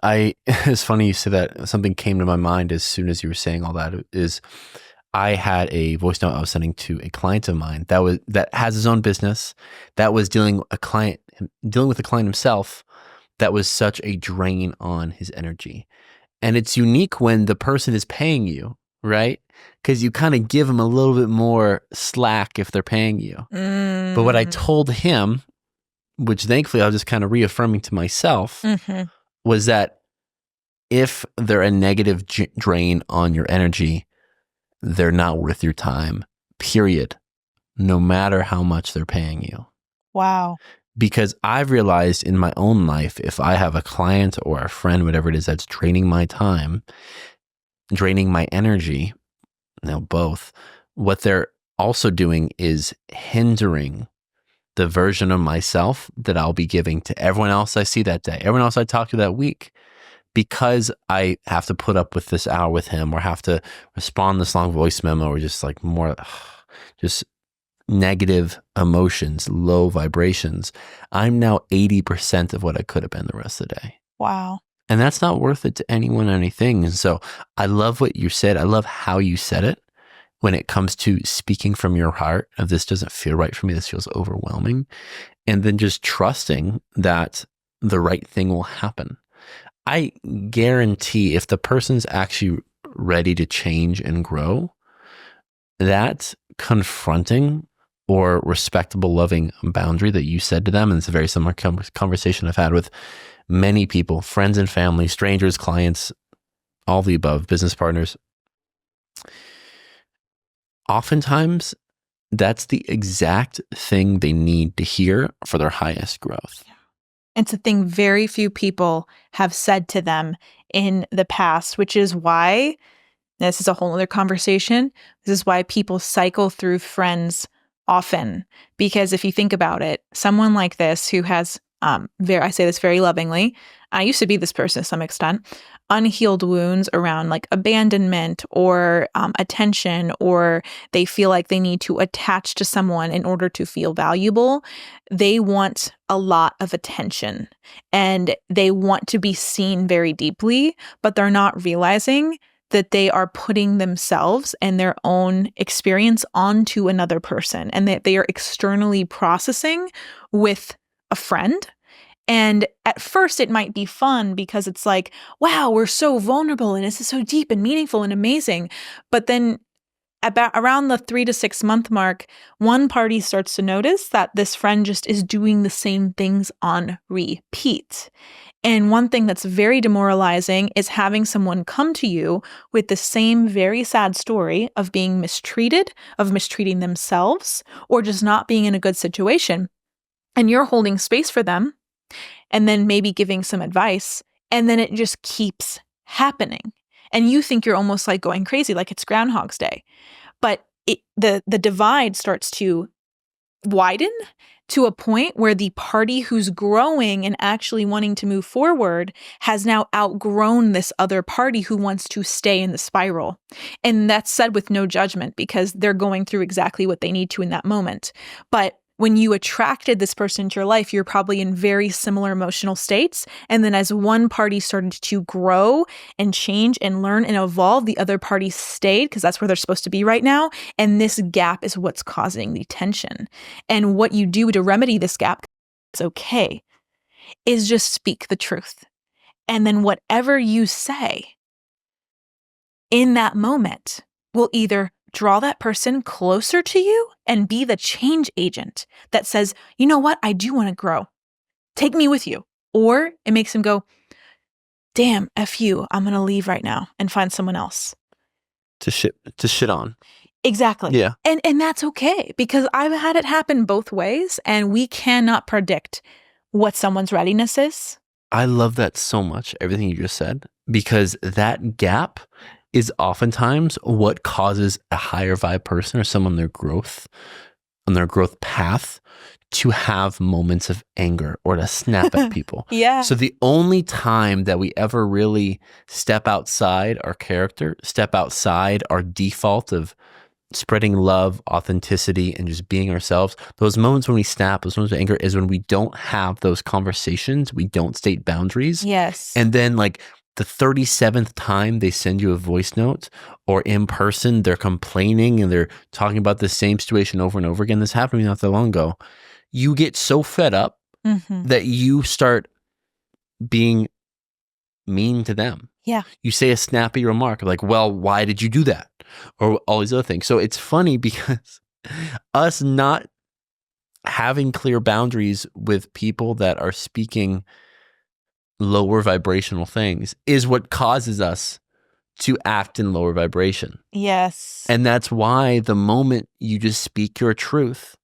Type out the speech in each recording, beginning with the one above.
It's funny you said that. Something came to my mind as soon as you were saying all that. Is I had a voice note I was sending to a client of mine that has his own business, that was dealing with a client himself, that was such a drain on his energy. And it's unique when the person is paying you, right? Because you kind of give them a little bit more slack if they're paying you. But what I told him, which thankfully I was just kind of reaffirming to myself, was that if they're a negative drain on your energy, they're not worth your time, period, no matter how much they're paying you. Wow. Because I've realized in my own life, if I have a client or a friend, whatever it is, that's draining my time, draining my energy, both, what they're also doing is hindering the version of myself that I'll be giving to everyone else I see that day, everyone else I talk to that week. Because I have to put up with this hour with him, or have to respond this long voice memo, or just like more, just negative emotions, low vibrations, I'm now 80% of what I could have been the rest of the day. Wow. And that's not worth it to anyone or anything. And so I love what you said. I love how you said it when it comes to speaking from your heart of, this doesn't feel right for me, this feels overwhelming. And then just trusting that the right thing will happen. I guarantee if the person's actually ready to change and grow, that confronting or respectable, loving boundary that you said to them, and it's a very similar conversation I've had with many people, friends and family, strangers, clients, all the above, business partners. Oftentimes, that's the exact thing they need to hear for their highest growth. It's a thing very few people have said to them in the past, which is why, this is a whole other conversation, this is why people cycle through friends often. Because if you think about it, someone like this who has, I say this very lovingly, I used to be this person to some extent, unhealed wounds around like abandonment or attention, or they feel like they need to attach to someone in order to feel valuable. They want a lot of attention and they want to be seen very deeply, but they're not realizing that they are putting themselves and their own experience onto another person, and that they are externally processing with a friend. And at first it might be fun because it's like, wow, we're so vulnerable and this is so deep and meaningful and amazing. But then about around the 3 to 6 month mark, one party starts to notice that this friend just is doing the same things on repeat. And one thing that's very demoralizing is having someone come to you with the same very sad story of being mistreated, of mistreating themselves, or just not being in a good situation. And you're holding space for them, and then maybe giving some advice, and then it just keeps happening. And you think you're almost like going crazy, like it's Groundhog's Day. But the divide starts to widen to a point where the party who's growing and actually wanting to move forward has now outgrown this other party who wants to stay in the spiral. And that's said with no judgment because they're going through exactly what they need to in that moment. But when you attracted this person into your life, you're probably in very similar emotional states. And then as one party started to grow and change and learn and evolve, the other party stayed because that's where they're supposed to be right now. And this gap is what's causing the tension. And what you do to remedy this gap, it's okay, is just speak the truth. And then whatever you say in that moment will either draw that person closer to you and be the change agent that says, you know what, I do want to grow. Take me with you. Or it makes him go, damn, F you, I'm going to leave right now and find someone else. To shit on. Exactly. Yeah. And that's okay because I've had it happen both ways and we cannot predict what someone's readiness is. I love that so much, everything you just said, because that gap is oftentimes what causes a higher vibe person or someone on their growth path to have moments of anger or to snap at people. Yeah. So the only time that we ever really step outside our character, step outside our default of spreading love, authenticity, and just being ourselves. Those moments when we snap, those moments of anger is when we don't have those conversations. We don't state boundaries. Yes. And then like the 37th time they send you a voice note or in person, they're complaining and they're talking about the same situation over and over again. This happened to me not that long ago. You get so fed up that you start being mean to them. Yeah. You say a snappy remark like, well, why did you do that? Or all these other things. So it's funny because us not having clear boundaries with people that are speaking lower vibrational things is what causes us to act in lower vibration. Yes. And that's why the moment you just speak your truth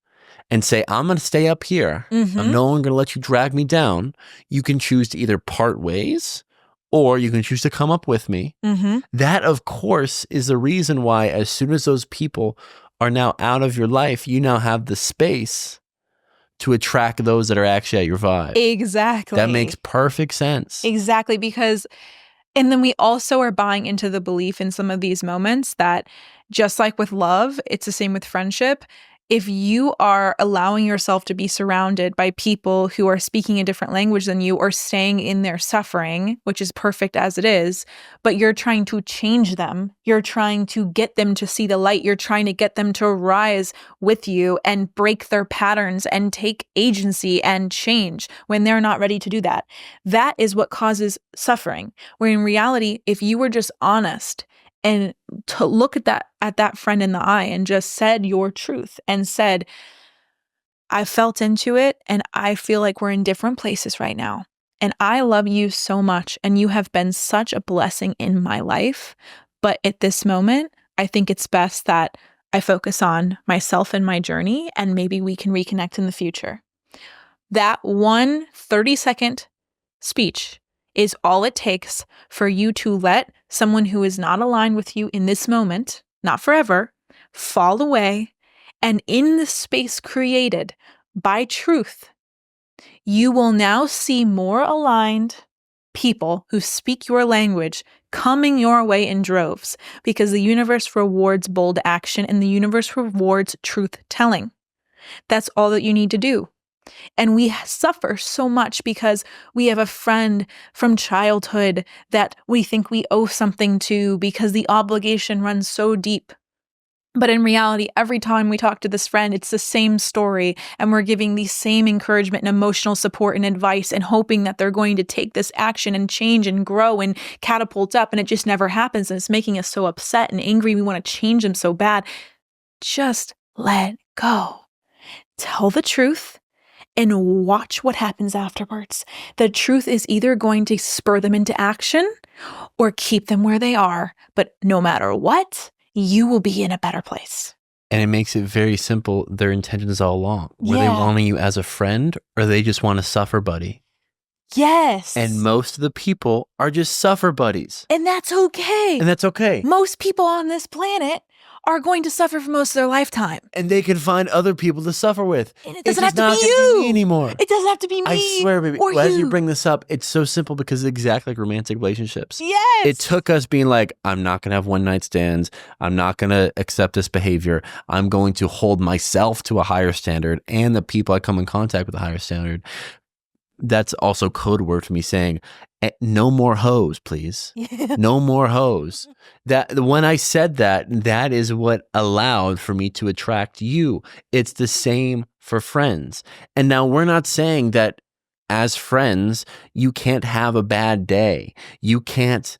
and say, I'm going to stay up here, I'm no longer going to let you drag me down, you can choose to either part ways or you can choose to come up with me. That, of course, is the reason why as soon as those people are now out of your life, you now have the space to attract those that are actually at your vibe. Exactly. That makes perfect sense. Exactly, because, and then we also are buying into the belief in some of these moments that just like with love, it's the same with friendship. If you are allowing yourself to be surrounded by people who are speaking a different language than you or staying in their suffering, which is perfect as it is, but you're trying to change them, you're trying to get them to see the light, you're trying to get them to rise with you and break their patterns and take agency and change when they're not ready to do that. That is what causes suffering. Where in reality, if you were just honest and to look at that friend in the eye and just said your truth and said, I felt into it and I feel like we're in different places right now. And I love you so much and you have been such a blessing in my life. But at this moment, I think it's best that I focus on myself and my journey and maybe we can reconnect in the future. That one 30-second speech is all it takes for you to let someone who is not aligned with you in this moment, not forever, fall away. And in the space created by truth, you will now see more aligned people who speak your language coming your way in droves because the universe rewards bold action and the universe rewards truth telling. That's all that you need to do. And we suffer so much because we have a friend from childhood that we think we owe something to because the obligation runs so deep. But in reality, every time we talk to this friend, it's the same story. And we're giving the same encouragement and emotional support and advice and hoping that they're going to take this action and change and grow and catapult up. And it just never happens. And it's making us so upset and angry. We want to change them so bad. Just let go. Tell the truth. And watch what happens afterwards. The truth is either going to spur them into action or keep them where they are. But no matter what, you will be in a better place. And it makes it very simple. Their intentions all along. Were they wanting you as a friend or they just want to suffer buddy? Yes. And most of the people are just suffer buddies. And that's okay. And that's okay. Most people on this planet are going to suffer for most of their lifetime. And they can find other people to suffer with. And it doesn't have to not be gonna you be me anymore. It doesn't have to be me. I swear, baby. Or As you you bring this up, it's so simple because it's exactly like romantic relationships. Yes. It took us being like, I'm not going to have one night stands. I'm not going to accept this behavior. I'm going to hold myself to a higher standard and the people I come in contact with a higher standard. That's also code word for me saying, no more hoes, please. No more hoes. That when I said that, that is what allowed for me to attract you. It's the same for friends. And now we're not saying that as friends, you can't have a bad day. You can't,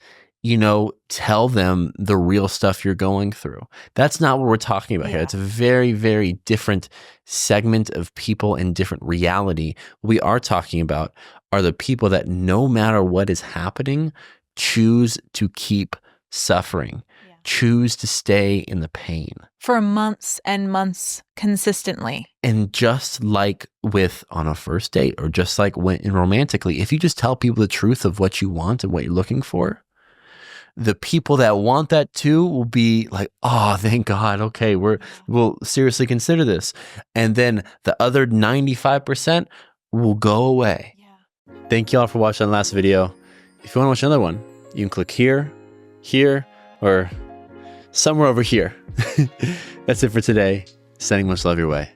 tell them the real stuff you're going through. That's not what we're talking about here. It's a very, very different segment of people and different reality. What we are talking about are the people that no matter what is happening, choose to keep suffering, choose to stay in the pain. For months and months consistently. And just like with on a first date or just like when romantically, if you just tell people the truth of what you want and what you're looking for, the people that want that too will be like, oh, thank God. Okay, we'll seriously consider this. And then the other 95% will go away. Yeah. Thank you all for watching the last video. If you want to watch another one, you can click here, or somewhere over here. That's it for today. Sending much love your way.